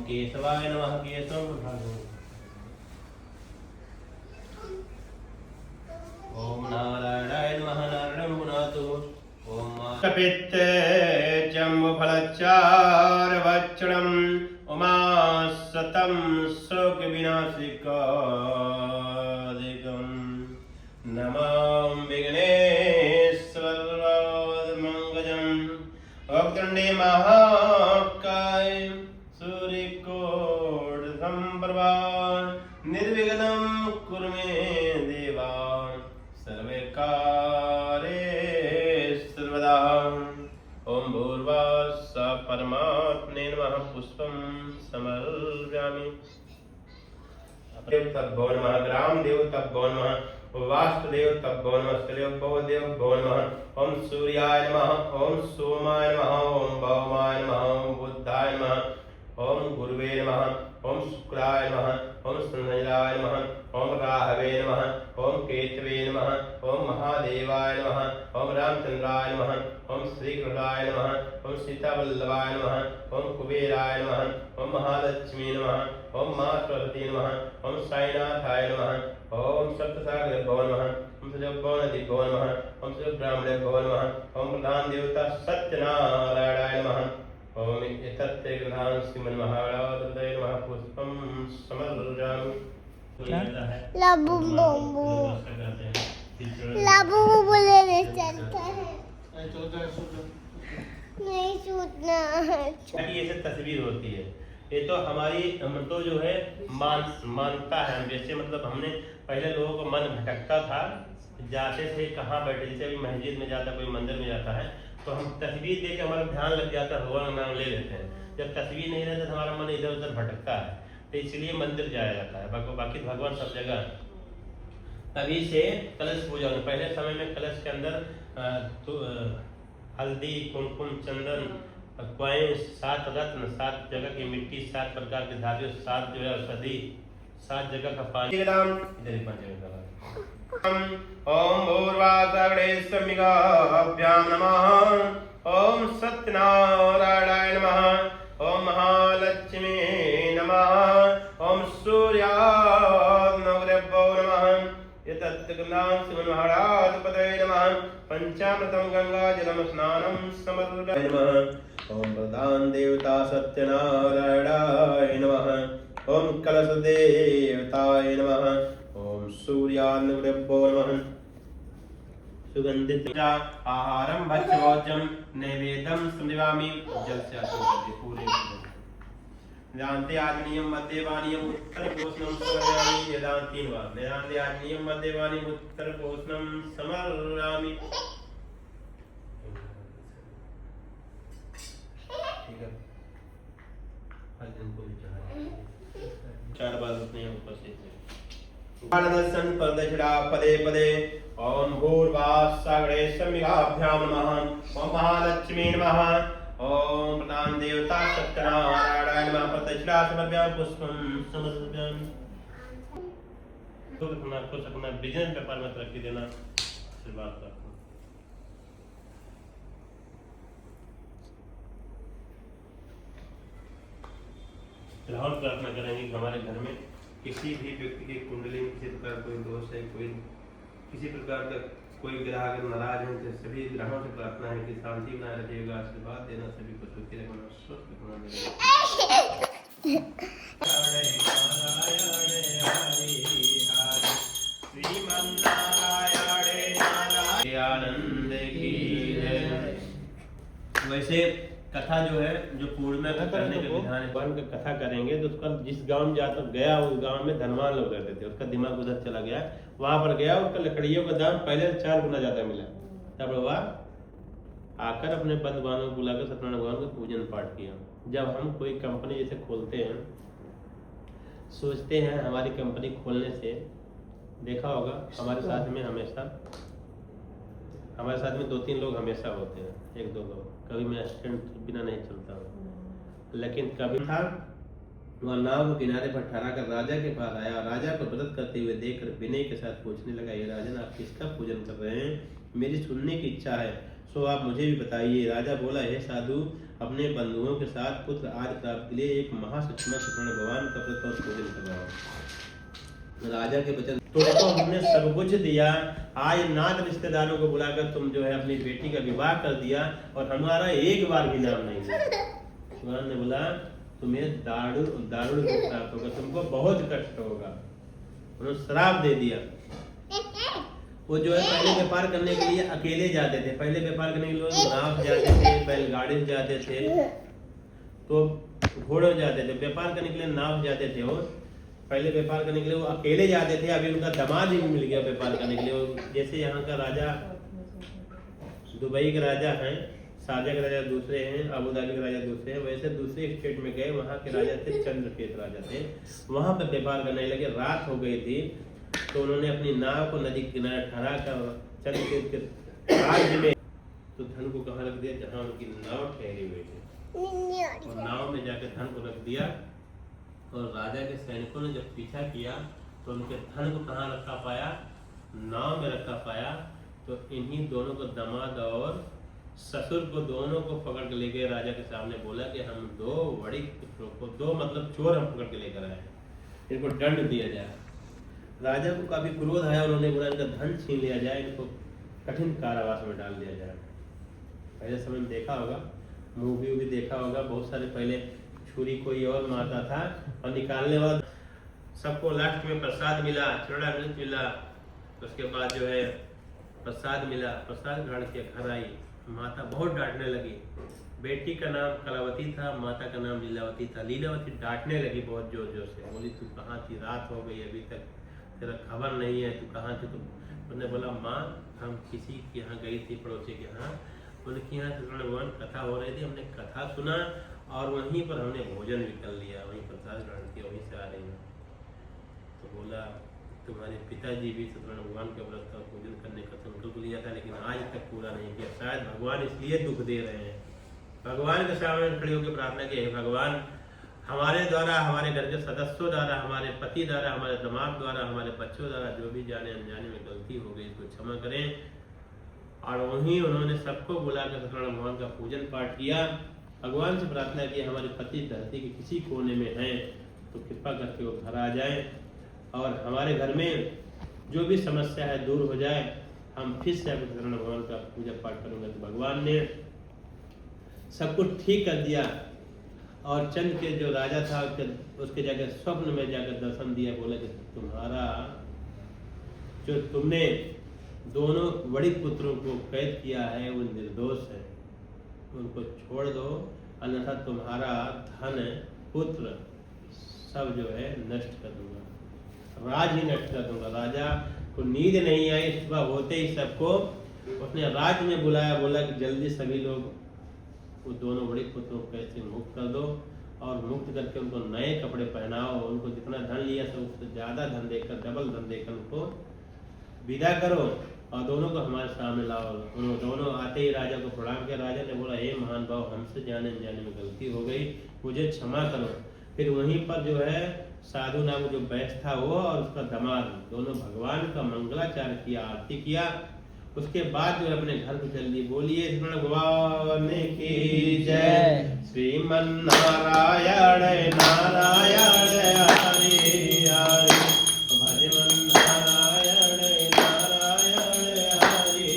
केशवाय नमः। केशव ओम नारायणाय नमः। नारायणं पुनातु। ओम कपित्त जम्बुफलचारवक्षणम् उमासतं शोकविनाशिकादिकम् नमां विघ्नेश्वरमङ्गलम्। वक्रतुण्डे महाकाय सूर्यकोटिसमप्रभा निर्विघ्नं कुरु मे देवा सर्वकार्येषु सर्वदा। ओम भूर्भुवस्सुः परमात्मने नमः। पुष्पं समर्पयामि। तद्भो नमः। ग्रामदेव तद्भो नमः। वास्तुदेव तद्भो नमः। स्थलदेव भो नमः। ओम सूर्याय नमः। ओम सोमाय नमः। ओम भौमाय नमः। ओम बुद्धाय नमः। ओम गुरुवे नमः। ओम शुक्राय नमः। ओम संजयाय नमः। ओम राहवे नमः। ओम केतवे नमः। ओम महादेवाय नमः। ओम रामचंद्राय नमः। ओम श्रीकृष्णाय नमः। ओम सीतावल्लभाय नमः। ओम कुबेराय नमः। ओम महालक्ष्मी नमः। ओम मां सरस्वती नमः। ओम साईनाथाय नमः। ओम सप्तसागरेभ्यो नमः। ओम सजोभ्यो नदीभ्यो नमः। ओम सजोब्राह्मणेभ्यो नमः। ओम प्रधान देवता सत्यनारायणाय नमः। ओम एतत् ग्रहान् श्रीमन्महागणाधिपतये नमः। पुष्पं समर्पयामि। लाबू बम्बू लाबू बोले नहीं चलता है। नहीं सूतना है। ये सब तस्वीर होती है। ये तो हमारी तो जो है मानता है। जैसे मतलब हमने पहले लोगों को मन भटकता था, जाते थे कहाँ बैठे, जैसे अभी मस्जिद में जाता, कोई मंदिर में जाता है तो हम तस्वीर देख के हमारा ध्यान लग जाता है, भगवान का नाम ले लेते हैं। जब तस्वीर नहीं रहता तो हमारा मन इधर उधर भटकता है, तो इसलिए मंदिर जाया जाता है। बाकी भगवान सब जगह। तभी से कलश पूजा, पहले समय में कलश के अंदर हल्दी, कुमकुम, चंदन, कॉइंस, 7 रत्न, 7 जगह की मिट्टी, 7 प्रकार के धातु, 7 जो है औषधि, 7 जगह का पानी। इधर ही ओम भूर्वासगणेशमिगाभ्यां नमः। ओम सत्यनारायणाय नमः। ओम महालक्ष्मी नमः। ओम सूर्याग्निभ्यो नमः। एतत्गन्धां श्रीमन्महागणाधिपतये नमः। पंचामृतं गंगाजलं स्नानं समर्पयामि नमः। ओम प्रधान देवता सत्यनारायणाय नमः। ओम कलश देवताय नमः। ओम सूर्याग्निभ्यो नमः। सुगंधित आहारं भक्ष्यभोज्यं नैवेद्यं समर्पयामि। जल से आचमन पूरे वेदांते आग्नेयं मध्यवाणीयं उत्तरकोशनं समर्पयामि। वेदांत 3 बार। वेदांते आग्नेयं मध्यवाणीयं उत्तरकोशनं समर्पयामि। ठीक है। हर दिन को भी चढ़ाया 4 बार उतने उपस्थित है। दर्शन प्रदक्षिणा पदे पदे। ओम भूर्वासगणेशमिगाभ्यां नमः। ओम महालक्ष्मी नमः। ओम प्रधान देवता सत्यनारायणाय नमः। प्रदक्षिणा समर्पयामि। पुष्पं समर्पयामि। खुश अपना बिजनेस व्यापार में तरक्की देना आशीर्वाद रखो। राहुल प्रार्थना करेंगे कि हमारे घर में किसी भी व्यक्ति की कुंडली में किसी प्रकार कोई दोष है, कोई किसी प्रकार का कोई ग्रह अगर नाराज है, तो सभी ग्रहों से प्रार्थना है कि शांति बनाए रखिएगा, आशीर्वाद देना, सभी को सुखी रखना, स्वस्थ रखना। आनंद की वैसे कथा जो है, जो पूर्णिमा का करने के विधान है, वन का कथा करेंगे तो उसका जिस गांव में जाता गया, उस गांव में धनवान लोग रहते थे, उसका दिमाग उधर चला गया, वहां पर गया, उसका लकड़ियों का दाम पहले 4 गुना ज्यादा मिला। तब वह आकर अपने बंधुवानों को बुलाकर सत्यनारायण भगवान का पूजन पाठ किया। जब हम कोई कंपनी जैसे खोलते हैं, सोचते हैं हमारी कंपनी खोलने से, देखा होगा हमारे साथ में 2-3 लोग हमेशा होते हैं, 1-2 लोग। कभी मैं असिस्टेंट बिना नहीं चलता हूँ, लेकिन कभी था वह नाव को किनारे पर ठहरा कर राजा के पास आया। राजा को व्रत करते हुए देखकर विनय के साथ पूछने लगा, ये राजन, आप किसका पूजन कर रहे हैं? मेरी सुनने की इच्छा है, सो आप मुझे भी बताइए। राजा बोला, हे साधु, अपने बंधुओं के साथ पुत्र आदि प्राप्ति के लिए एक महासक्षम सत्यनारायण भगवान का व्रत और पूजन कर रहा हूँ। राजा के वचन तुमको हमने सब कुछ दिया, आज नात रिश्तेदारों को बुलाकर तुम जो है अपनी बेटी का विवाह कर दिया और हमारा एक बार भी नाम नहीं लिया। भगवान ने बोला तुम्हें दारुण प्राप्त होगा, तुमको बहुत कष्ट होगा। उन्होंने श्राप दे दिया। वो जो है पहले व्यापार करने के लिए अकेले जाते थे, पहले व्यापार करने के लिए लोग नाव से जाते थे, बैलगाड़ी से जाते थे, तो घोड़ों जाते थे। व्यापार करने के लिए नाव जाते थे, वो पहले व्यापार करने के लिए वो अकेले जाते थे। अभी उनका दामाद भी मिल गया व्यापार करने के लिए। जैसे यहाँ का राजा दुबई के राजा हैं, शारजा के राजा दूसरे हैं, अबू धाबी के राजा दूसरे हैं, वैसे दूसरे स्टेट में गए, वहाँ के राजा थे चंद्रकेत राजा थे। वहाँ पर व्यापार करने लगे। रात हो गई थी तो उन्होंने अपनी नाव को नदी के किनारे ठहरा कर चंद्रकेत के राज्य में तो धन को कहाँ रख दिया, जहाँ उनकी नाव ठहरी हुई थी, और नाव में जाकर धन को रख दिया। और राजा के सैनिकों ने जब पीछा किया तो उनके धन को कहाँ रखा पाया, नाव में रखा पाया। तो इन्हीं दोनों को, दामाद और ससुर को, दोनों को पकड़ के ले गए राजा के सामने। बोला कि हम दो बड़ी पुत्रों को, दो मतलब चोर हम पकड़ के लेकर आए, इनको दंड दिया जाए। राजा को काफी क्रोध आया, उन्होंने बोला इनका धन छीन लिया जाए, इनको कठिन कारावास में डाल दिया जाए। पहले समय में देखा होगा, मूवी भी देखा होगा, बहुत सारे पहले छुरी कोई और मारता था और निकालने बाद सबको लास्ट में प्रसाद मिला, चूड़ा मिर्च मिला, उसके बाद जो है प्रसाद मिला, प्रसाद ग्रहण किया, घर आई, माता बहुत डांटने लगी। बेटी का नाम कलावती था, माता का नाम लीलावती था। लीलावती डांटने लगी बहुत जोर जोर से, बोली तू कहाँ थी, रात हो गई अभी तक तेरा खबर नहीं है, तू कहाँ थी। तो उसने बोला माँ हम किसी के यहाँ गई थी, पड़ोसी के यहाँ, उनके यहाँ सत्यनारायण भगवान कथा हो रही थी, हमने कथा सुना और वहीं पर हमने भोजन भी कर लिया, वहीं प्रसाद ग्रहण किया, वहीं से आ रही हूँ। तो बोला तुम्हारे पिताजी भी सत्यनारायण भगवान के व्रत और पूजन करने का संकल्प लिया था, लेकिन आज तक पूरा नहीं किया। शायद भगवान इसलिए दुख दे रहे हैं। भगवान के सामने खड़े होकर प्रार्थना की, भगवान हमारे द्वारा, हमारे घर के सदस्यों द्वारा, हमारे पति द्वारा, हमारे दिमाग द्वारा, हमारे बच्चों द्वारा जो भी जाने अनजाने में गलती हो गई इसको क्षमा करें। और वहीं उन्होंने सबको बुलाकर सत्यनारायण भगवान का पूजन पाठ किया, भगवान से प्रार्थना की हमारे पति धरती के किसी कोने में हैं तो कृपा करके वो घर आ जाए और हमारे घर में जो भी समस्या है दूर हो जाए, हम फिर से सत्यनारायण भगवान का पूजा पाठ करेंगे। तो भगवान ने सब कुछ ठीक कर दिया। और चंद के जो राजा था उसके जाकर स्वप्न में जाकर दर्शन दिया, बोला कि तुम्हारा जो तुमने दोनों बड़ी पुत्रों को कैद किया है वो निर्दोष है, उनको छोड़ दो, अन्यथा तुम्हारा धन पुत्र सब जो है नष्ट कर दूंगा, राज ही नष्ट कर दूंगा। राजा को नींद नहीं आई, सुबह होते ही सबको उसने राज में बुलाया, बोला कि जल्दी सभी लोग वो दोनों बड़े पुत्रों को कैसे मुक्त कर दो और मुक्त करके उनको नए कपड़े पहनाओ, उनको जितना धन लिया था उससे ज्यादा धन देकर, डबल धन देकर उनको विदा करो और दोनों को हमारे सामने लाओ। उन्होंने दोनों आते ही राजा को प्रणाम किया। राजा ने बोला हे महान भाव, हमसे जाने अनजाने में गलती हो गई, मुझे क्षमा करो। फिर वहीं पर जो है साधु नाम जो बैठ था वो और उसका दामाद दोनों भगवान का मंगलाचार किया, आरती किया। उसके बाद जो अपने घर को चल दी। बोलिए भगवान की जय। श्रीमन नारायण नारायण हरि हरि, भजमन नारायण नारायण हरि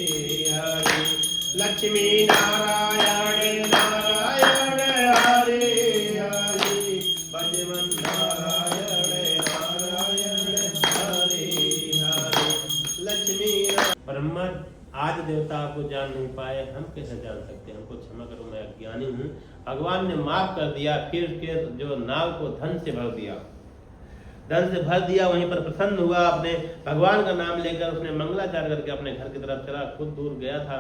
हरि, लक्ष्मी नारायण नारायण हरि हरि, भजमन नारायण नारायण हरि हरि, लक्ष्मी। ब्रह्मा आदि देवता को जान नहीं पाए, हम कैसे जान सकते हैं, हमको क्षमा करो मैं अज्ञानी हूँ। भगवान ने माफ कर दिया। फिर के जो नाव को धन से भर दिया, धन से भर दिया। वहीं पर प्रसन्न हुआ, अपने भगवान का नाम लेकर उसने मंगलाचार करके अपने घर की तरफ चला। खुद दूर गया था,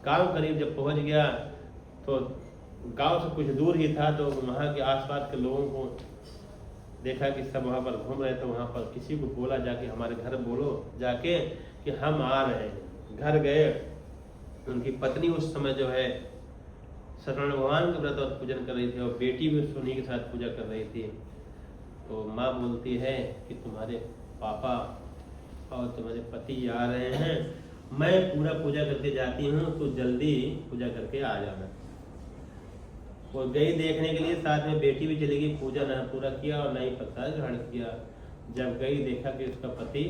गांव करीब जब पहुंच गया तो गांव से कुछ दूर ही था, तो वहाँ के आसपास के लोगों को देखा कि सब वहाँ पर घूम रहे थे। वहाँ पर किसी को बोला जाके हमारे घर बोलो जाके कि हम आ रहे हैं। घर गए, उनकी पत्नी उस समय जो है सत्यनारायण भगवान का व्रत और पूजन कर रही थी और बेटी भी उन्हीं के साथ पूजा कर रही थी। तो माँ बोलती है कि तुम्हारे पापा और तुम्हारे पति आ रहे हैं, मैं पूरा पूजा करके जाती हूँ, तो जल्दी पूजा करके आ जाना। वो गई देखने के लिए, साथ में बेटी भी चली गई, पूजा न पूरा किया और न ही प्रसाद ग्रहण किया। जब गई देखा कि उसका पति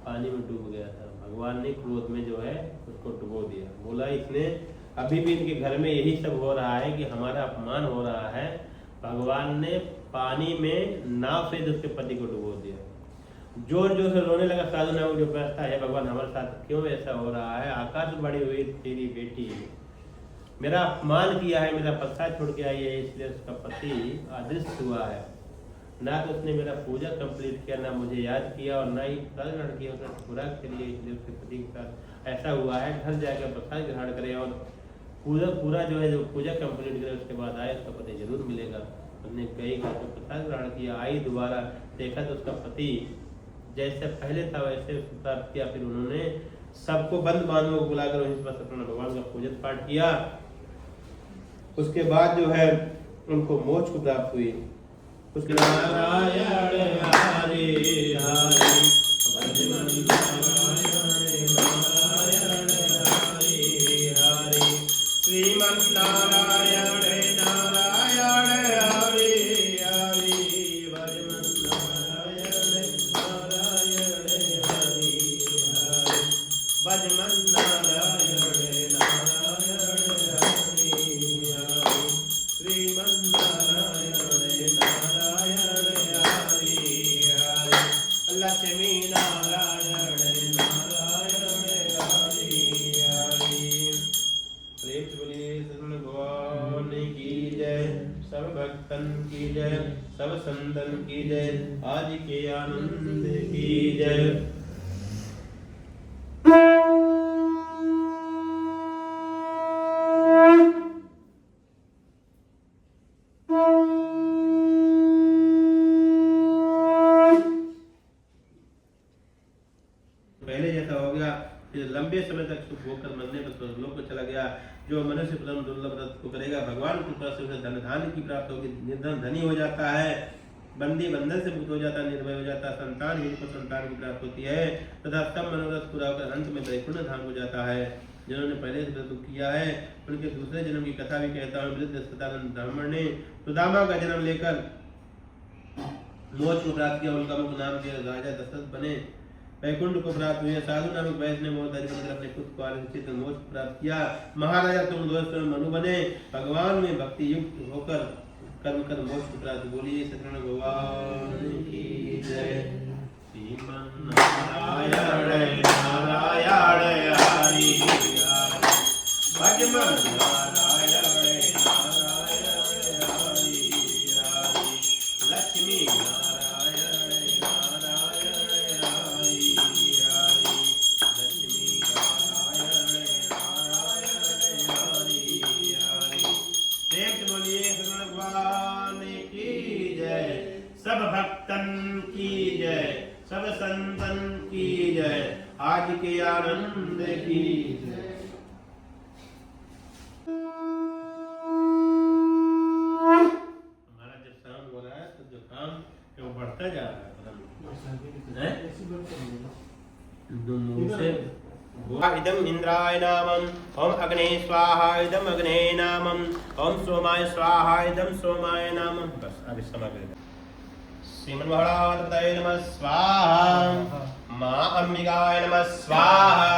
पानी में डूब गया था। भगवान ने क्रोध में जो है उसको डुबो दिया। बोला इसने अभी भी इनके घर में यही सब हो रहा है कि हमारा अपमान हो रहा है। भगवान ने पानी में नाव से उसके पति को डुबो दिया। जोर जोर से रोने लगा। साधु नाम जो प्रश्न है, भगवान हमारे साथ क्यों ऐसा हो रहा है? आकाश बढ़ी हुई तेरी बेटी मेरा अपमान किया है, मेरा पत्ता छोड़ के आई है, इसलिए उसका पति अदृश्य हुआ है। ना तो उसने मेरा पूजा कंप्लीट किया, ना मुझे याद किया और ना ही प्रसाद ग्रहण किया उसने खुराक के लिए, इसलिए उसके पति के साथ ऐसा हुआ है। घर जाकर प्रसाद ग्रहण करे और पूरा जो है जो पूजा कंप्लीट करे उसके बाद आए, उसका पति जरूर मिलेगा। उसने कई घर को प्रसाद ग्रहण किया, आई दोबारा देखा तो उसका पति जैसे पहले था वैसे प्राप्त किया। फिर उन्होंने सबको बंद बांधवों को बुलाकर भगवान का पूजन पाठ किया। उसके बाद जो है उनको मोक्ष को प्राप्त हुई। उसके नारायण हरे हरे भजन नारायण हरे हरे श्रीमन नारायण नारायण हरे हरे भजन नारायण नारायण हरे हरे भजन नारायण नारायण हरे हरे श्रीमन नारायण नारायण हरे हरे लक्ष्मी नारायण नारायण हरे हरे। प्रेम बोलिए सतगुरु भगवान की जय, सब भक्तन की जय, सब संतन की जय, आज के आनंद की जय। पहले जैसा हो गया, फिर लंबे समय तक सुख होकर मरने पर स्वर्गलोक को चला गया। जो मनुष्य परम दुर्लभ व्रत को करेगा, भगवान की कृपा से उसे धन धान्य की प्राप्त होगी, निर्धन धनी हो जाता है, बंदी बंधन से मुक्त हो जाता है, निर्भय हो जाता है, संतान ही को संतान की प्राप्त होती है तथा सब मनोरथ पूरा होकर अंत में वैकुंठ धाम हो जाता है। जिन्होंने पहले से व्रत किया है उनके दूसरे जन्म की कथा भी कहता हूँ। वृद्ध सदानंद ब्राह्मण ने सुदामा का जन्म लेकर मोक्ष को प्राप्त किया। उनका मुख नाम दिया, राजा दशरथ बने, वैकुंठ को प्राप्त हुए। साधु नामक वैष्णव ने बहुत अधिक अपने खुद को आरक्षित मोक्ष प्राप्त किया। महाराजा तुंगध्वज मनु बने, भगवान में भक्ति युक्त होकर कर्म कर मोक्ष को प्राप्त। बोलिए सतगुरु भगवान की जय। श्रीमन नारायण नारायण हरि हरि भजमन नारायण नारायण हरि हरि लक्ष्मी नारायण नारायण हरि हरि लक्ष्मी नारायण नारायण हरि हरि। देख बोलिए सतगुरु भगवान की जय, सब भक्तन की जय, सब संतन की जय, आज के आनंद की जय। हमारा जब शाम हो रहा है तो जो काम है वो बढ़ता जा रहा है। इदम इंद्राय नामम ओम अग्ने स्वाहा इदम अग्ने नामम ओम सोमाय स्वाहा इदम सोमाय नामम। बस अब इस समय श्रीमन भगवान नमः स्वाहा, मां अंबिकाय नमः स्वाहा,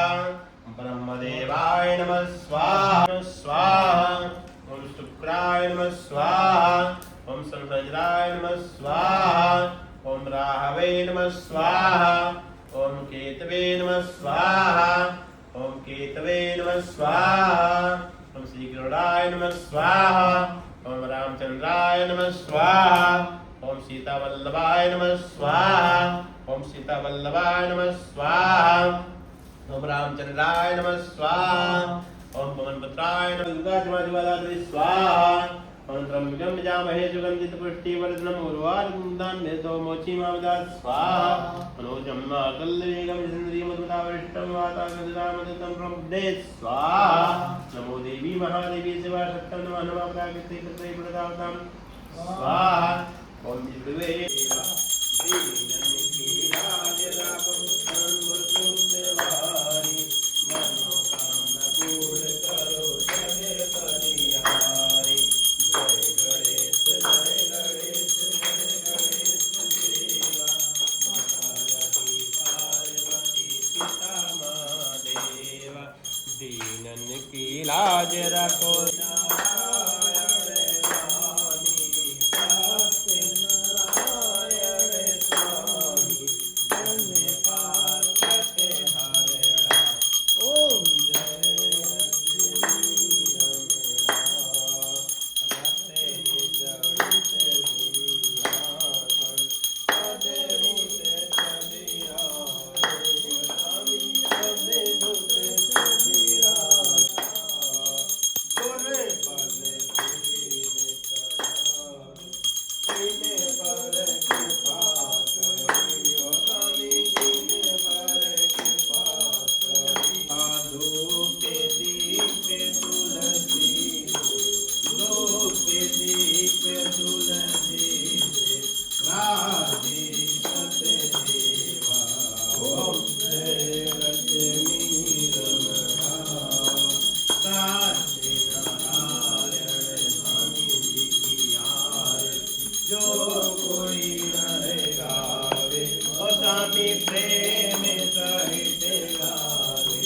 ब्रह्मदेवाय नमः स्वाहा स्वाहा, ओम शुक्राय नमः स्वाहा, ओम संवज्राय नमः स्वाहा, ओम राहवे नमः स्वाहा, ओम केतवे नमः स्वाहा, ओम केतवे नमः स्वाहा, ओम श्री गरुड़ाय नमः स्वाहा, ओम रामचंद्राय नमः स्वाहा, ओम सीता वल्लभाय नमः स्वाहा, ओम सीता वल्लभाय नमः स्वाहा, ओम रामचंद्राय नमः स्वाहा, ओम पवनपुत्राय नमः दुर्गाज्वालाधि स्वाहा, ओम त्र्यंबकं यजामहे सुगंधित पुष्टिवर्धनम् उर्वारुकं मेधो मोक्षीमावदात् स्वाहा, मनोजं माकल्यवेगं चन्द्रियमधुतावरिष्टं वातावरणं प्रमुदे स्वाहा। नमो देवी महादेवी शिवा शक्तं नमः नमः प्राकृते कृते प्रदातां स्वाहा। ओम जिह्वे देवी नन्दी राजरापं सर्वसुंदरवारी मनोकामना पूर्ण करो जगत कल्याण। प्रेम सहित गावे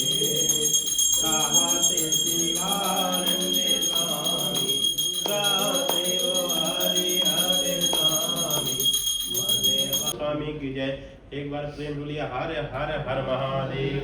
गाते शिवानंद स्वामी गाते ओ हरि हरि स्वामी स्वामी की जय। एक बार प्रेम बोलिए हर हर हर महादेव।